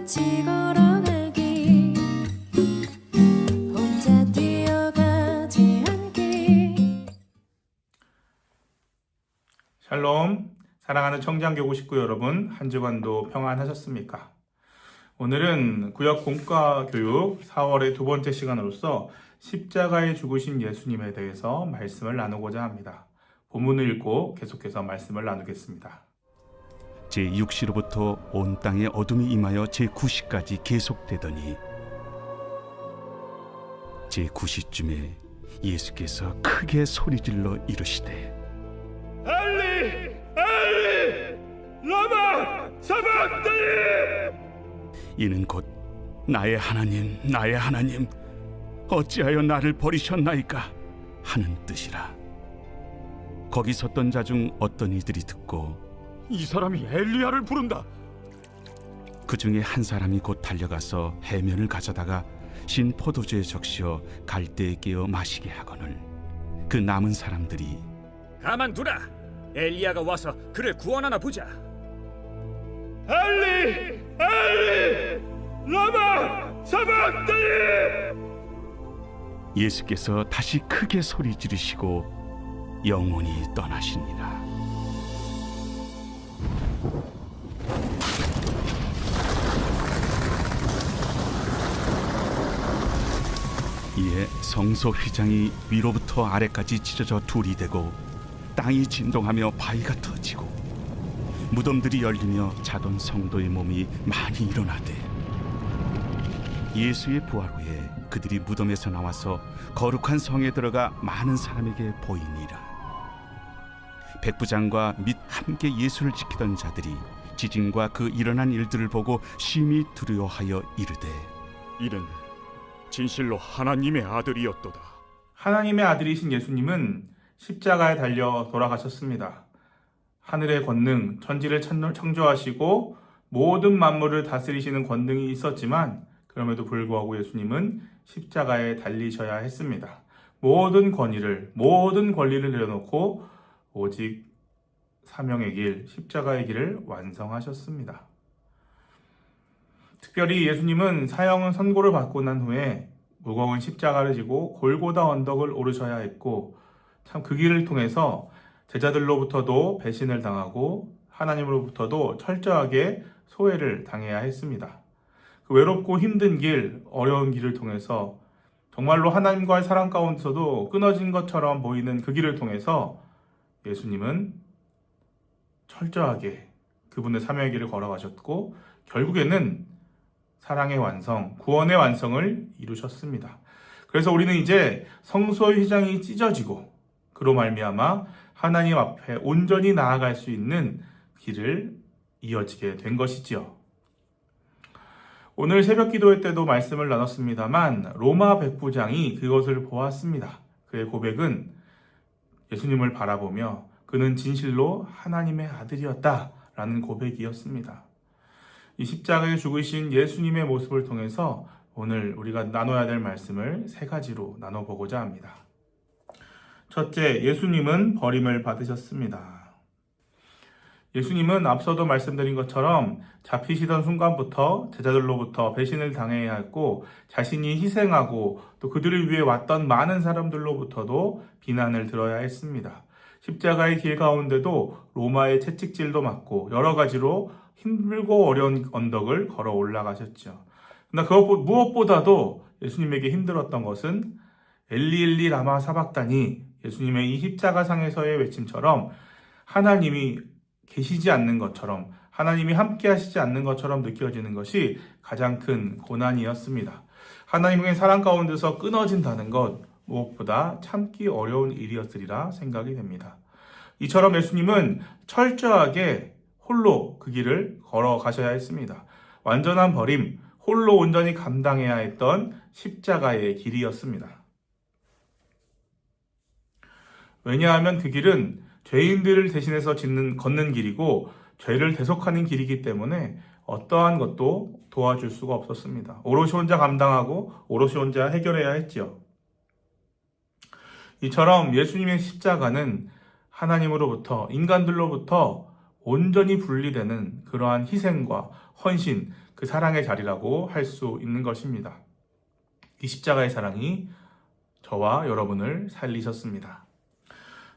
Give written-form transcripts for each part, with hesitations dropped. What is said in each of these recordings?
같이 걸어가기 혼자 뛰어가지 않기. 샬롬, 사랑하는 청장교구 식구 여러분, 한 주간도 평안하셨습니까? 오늘은 구약 공과 교육 4월의 두 번째 시간으로서 십자가에 죽으신 예수님에 대해서 말씀을 나누고자 합니다. 본문을 읽고 계속해서 말씀을 나누겠습니다. 제6시로부터 온 땅에 어둠이 임하여 제9시까지 계속되더니 제9시쯤에 예수께서 크게 소리질러 이르시되 엘리 엘리 라마 사박다니. 이는 곧 나의 하나님 나의 하나님 어찌하여 나를 버리셨나이까 하는 뜻이라. 거기 섰던 자 중 어떤 이들이 듣고 이 사람이 엘리야를 부른다. 그 중에 한 사람이 곧 달려가서 해면을 가져다가 신 포도주에 적시어 갈대에 끼어 마시게 하거늘 그 남은 사람들이 가만두라. 엘리야가 와서 그를 구원하나 보자. 엘리 엘리 라마 사박다니. 예수께서 다시 크게 소리 지르시고 영원히 떠나시니라. 이에 성소 휘장이 위로부터 아래까지 찢어져 둘이 되고 땅이 진동하며 바위가 터지고 무덤들이 열리며 자던 성도의 몸이 많이 일어나되 예수의 부활 후에 그들이 무덤에서 나와서 거룩한 성에 들어가 많은 사람에게 보이니라. 백부장과 및 함께 예수를 지키던 자들이 지진과 그 일어난 일들을 보고 심히 두려워하여 이르되 이는 진실로 하나님의 아들이었도다. 하나님의 아들이신 예수님은 십자가에 달려 돌아가셨습니다. 하늘의 권능, 천지를 창조하시고 모든 만물을 다스리시는 권능이 있었지만 그럼에도 불구하고 예수님은 십자가에 달리셔야 했습니다. 모든 권위를, 모든 권리를 내려놓고 오직 사명의 길, 십자가의 길을 완성하셨습니다. 특별히 예수님은 사형 선고를 받고 난 후에 무거운 십자가를 지고 골고다 언덕을 오르셔야 했고 참 그 길을 통해서 제자들로부터도 배신을 당하고 하나님으로부터도 철저하게 소외를 당해야 했습니다. 그 외롭고 힘든 길, 어려운 길을 통해서 정말로 하나님과의 사랑 가운데서도 끊어진 것처럼 보이는 그 길을 통해서 예수님은 철저하게 그분의 사명의 길을 걸어가셨고 결국에는 사랑의 완성, 구원의 완성을 이루셨습니다. 그래서 우리는 이제 성소의 휘장이 찢어지고 그로 말미암아 하나님 앞에 온전히 나아갈 수 있는 길을 이어지게 된 것이지요. 오늘 새벽 기도회 때도 말씀을 나눴습니다만 로마 백부장이 그것을 보았습니다. 그의 고백은 예수님을 바라보며 그는 진실로 하나님의 아들이었다라는 고백이었습니다. 이 십자가에 죽으신 예수님의 모습을 통해서 오늘 우리가 나눠야 될 말씀을 세 가지로 나눠보고자 합니다. 첫째, 예수님은 버림을 받으셨습니다. 예수님은 앞서도 말씀드린 것처럼 잡히시던 순간부터 제자들로부터 배신을 당해야 했고 자신이 희생하고 또 그들을 위해 왔던 많은 사람들로부터도 비난을 들어야 했습니다. 십자가의 길 가운데도 로마의 채찍질도 맞고 여러 가지로 힘들고 어려운 언덕을 걸어 올라가셨죠. 그러나 무엇보다도 예수님에게 힘들었던 것은 엘리 엘리 라마 사박다니, 예수님의 이 십자가상에서의 외침처럼 하나님이 계시지 않는 것처럼, 하나님이 함께 하시지 않는 것처럼 느껴지는 것이 가장 큰 고난이었습니다. 하나님의 사랑 가운데서 끊어진다는 것, 무엇보다 참기 어려운 일이었으리라 생각이 됩니다. 이처럼 예수님은 철저하게 홀로 그 길을 걸어가셔야 했습니다. 완전한 버림, 홀로 온전히 감당해야 했던 십자가의 길이었습니다. 왜냐하면 그 길은 죄인들을 대신해서 걷는 길이고 죄를 대속하는 길이기 때문에 어떠한 것도 도와줄 수가 없었습니다. 오롯이 혼자 감당하고 오롯이 혼자 해결해야 했지요. 이처럼 예수님의 십자가는 하나님으로부터, 인간들로부터 온전히 분리되는 그러한 희생과 헌신, 그 사랑의 자리라고 할 수 있는 것입니다. 이 십자가의 사랑이 저와 여러분을 살리셨습니다.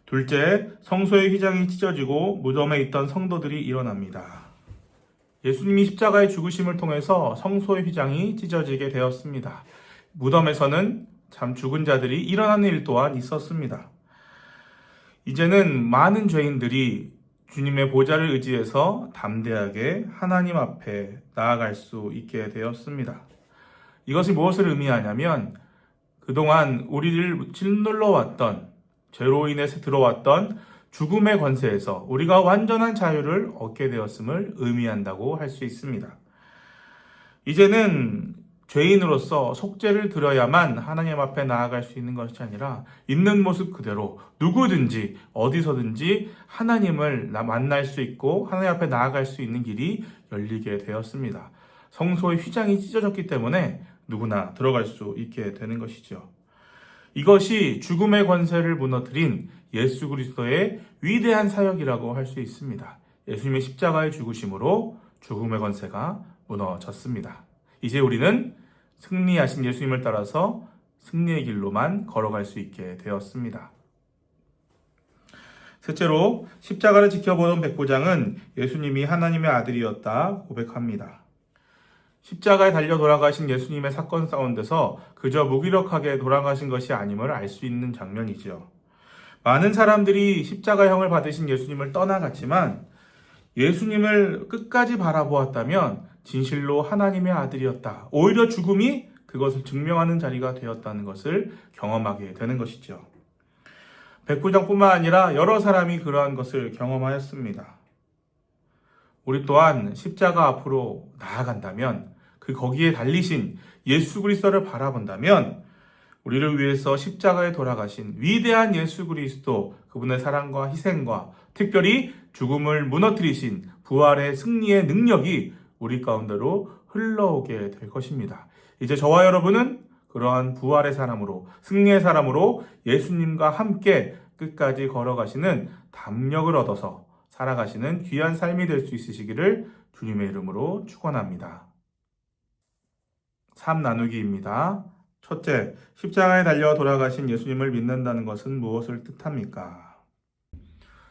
둘째, 성소의 휘장이 찢어지고 무덤에 있던 성도들이 일어납니다. 예수님이 십자가의 죽으심을 통해서 성소의 휘장이 찢어지게 되었습니다. 무덤에서는 참 죽은 자들이 일어나는 일 또한 있었습니다. 이제는 많은 죄인들이 주님의 보좌를 의지해서 담대하게 하나님 앞에 나아갈 수 있게 되었습니다. 이것이 무엇을 의미하냐면 그동안 우리를 짓눌러 왔던, 죄로 인해서 들어왔던 죽음의 권세에서 우리가 완전한 자유를 얻게 되었음을 의미한다고 할 수 있습니다. 이제는 죄인으로서 속죄를 드려야만 하나님 앞에 나아갈 수 있는 것이 아니라 있는 모습 그대로 누구든지 어디서든지 하나님을 만날 수 있고 하나님 앞에 나아갈 수 있는 길이 열리게 되었습니다. 성소의 휘장이 찢어졌기 때문에 누구나 들어갈 수 있게 되는 것이죠. 이것이 죽음의 권세를 무너뜨린 예수 그리스도의 위대한 사역이라고 할 수 있습니다. 예수님의 십자가의 죽으심으로 죽음의 권세가 무너졌습니다. 이제 우리는 승리하신 예수님을 따라서 승리의 길로만 걸어갈 수 있게 되었습니다. 셋째로 십자가를 지켜보던 백부장은 예수님이 하나님의 아들이었다 고백합니다. 십자가에 달려 돌아가신 예수님의 사건 가운데서 그저 무기력하게 돌아가신 것이 아님을 알 수 있는 장면이지요. 많은 사람들이 십자가형을 받으신 예수님을 떠나갔지만 예수님을 끝까지 바라보았다면 진실로 하나님의 아들이었다. 오히려 죽음이 그것을 증명하는 자리가 되었다는 것을 경험하게 되는 것이죠. 백부장뿐만 아니라 여러 사람이 그러한 것을 경험하였습니다. 우리 또한 십자가 앞으로 나아간다면 거기에 달리신 예수 그리스도를 바라본다면 우리를 위해서 십자가에 돌아가신 위대한 예수 그리스도, 그분의 사랑과 희생과 특별히 죽음을 무너뜨리신 부활의 승리의 능력이 우리 가운데로 흘러오게 될 것입니다. 이제 저와 여러분은 그러한 부활의 사람으로, 승리의 사람으로 예수님과 함께 끝까지 걸어가시는 담력을 얻어서 살아가시는 귀한 삶이 될 수 있으시기를 주님의 이름으로 축원합니다. 삶 나누기입니다. 첫째, 십자가에 달려 돌아가신 예수님을 믿는다는 것은 무엇을 뜻합니까?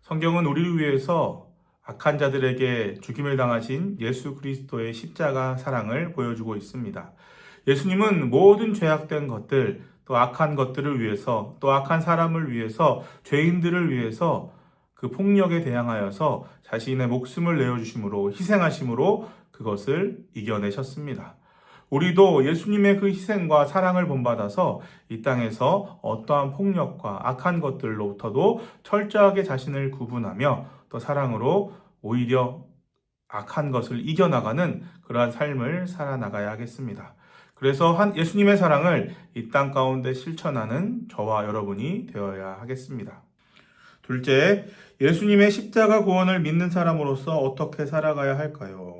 성경은 우리를 위해서 악한 자들에게 죽임을 당하신 예수 그리스도의 십자가 사랑을 보여주고 있습니다. 예수님은 모든 죄악된 것들, 또 악한 것들을 위해서, 또 악한 사람을 위해서, 죄인들을 위해서 그 폭력에 대항하여서 자신의 목숨을 내어주심으로, 희생하심으로 그것을 이겨내셨습니다. 우리도 예수님의 그 희생과 사랑을 본받아서 이 땅에서 어떠한 폭력과 악한 것들로부터도 철저하게 자신을 구분하며 또 사랑으로 오히려 악한 것을 이겨나가는 그러한 삶을 살아나가야 하겠습니다. 그래서 예수님의 사랑을 이 땅 가운데 실천하는 저와 여러분이 되어야 하겠습니다. 둘째, 예수님의 십자가 구원을 믿는 사람으로서 어떻게 살아가야 할까요?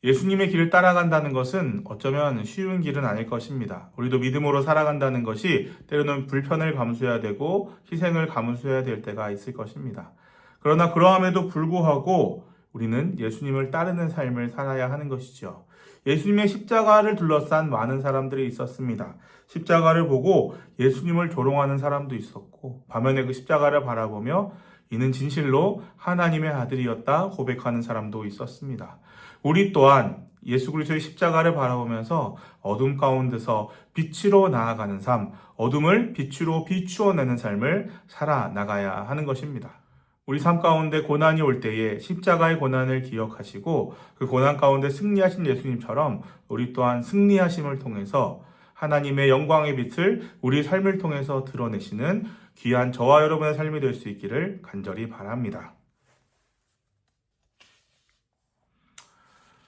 예수님의 길을 따라간다는 것은 어쩌면 쉬운 길은 아닐 것입니다. 우리도 믿음으로 살아간다는 것이 때로는 불편을 감수해야 되고 희생을 감수해야 될 때가 있을 것입니다. 그러나 그러함에도 불구하고 우리는 예수님을 따르는 삶을 살아야 하는 것이죠. 예수님의 십자가를 둘러싼 많은 사람들이 있었습니다. 십자가를 보고 예수님을 조롱하는 사람도 있었고 반면에 그 십자가를 바라보며 이는 진실로 하나님의 아들이었다 고백하는 사람도 있었습니다. 우리 또한 예수 그리스도의 십자가를 바라보면서 어둠 가운데서 빛으로 나아가는 삶, 어둠을 빛으로 비추어내는 삶을 살아나가야 하는 것입니다. 우리 삶 가운데 고난이 올 때에 십자가의 고난을 기억하시고 그 고난 가운데 승리하신 예수님처럼 우리 또한 승리하심을 통해서 하나님의 영광의 빛을 우리 삶을 통해서 드러내시는 귀한 저와 여러분의 삶이 될 수 있기를 간절히 바랍니다.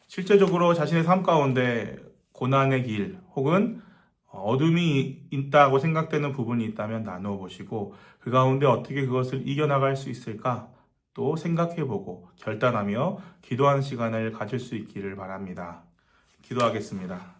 실제적으로 자신의 삶 가운데 고난의 길 혹은 어둠이 있다고 생각되는 부분이 있다면 나누어 보시고 그 가운데 어떻게 그것을 이겨나갈 수 있을까 또 생각해보고 결단하며 기도하는 시간을 가질 수 있기를 바랍니다. 기도하겠습니다.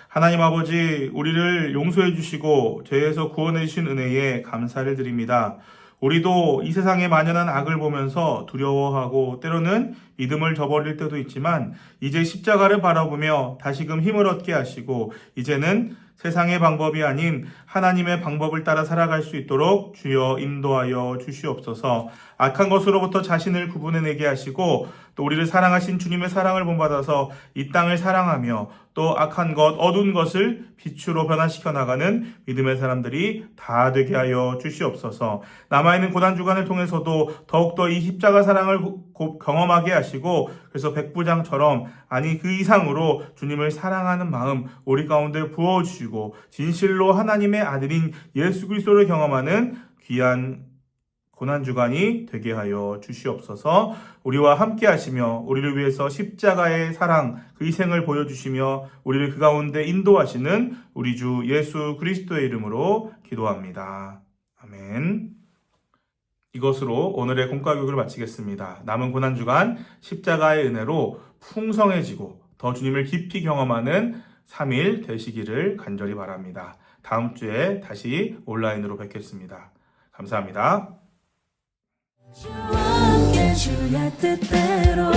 하나님 아버지, 우리를 용서해 주시고 죄에서 구원해 주신 은혜에 감사를 드립니다. 우리도 이 세상에 만연한 악을 보면서 두려워하고 때로는 믿음을 저버릴 때도 있지만 이제 십자가를 바라보며 다시금 힘을 얻게 하시고 이제는 세상의 방법이 아닌 하나님의 방법을 따라 살아갈 수 있도록 주여 인도하여 주시옵소서. 악한 것으로부터 자신을 구분해내게 하시고 또 우리를 사랑하신 주님의 사랑을 본받아서 이 땅을 사랑하며 또 악한 것, 어두운 것을 빛으로 변화시켜 나가는 믿음의 사람들이 다 되게 하여 주시옵소서. 남아있는 고난주간을 통해서도 더욱더 이 십자가 사랑을 경험하게 하시고 그래서 백부장처럼 아니 그 이상으로 주님을 사랑하는 마음 우리 가운데 부어주시고 진실로 하나님의 아들인 예수 그리스도를 경험하는 귀한 고난주간이 되게 하여 주시옵소서. 우리와 함께 하시며 우리를 위해서 십자가의 사랑 그 희생을 보여주시며 우리를 그 가운데 인도하시는 우리 주 예수 그리스도의 이름으로 기도합니다. 아멘. 이것으로 오늘의 공과교육을 마치겠습니다. 남은 고난주간 십자가의 은혜로 풍성해지고 더 주님을 깊이 경험하는 3일 되시기를 간절히 바랍니다. 다음 주에 다시 온라인으로 뵙겠습니다. 감사합니다. 주와 함께 주의 뜻대로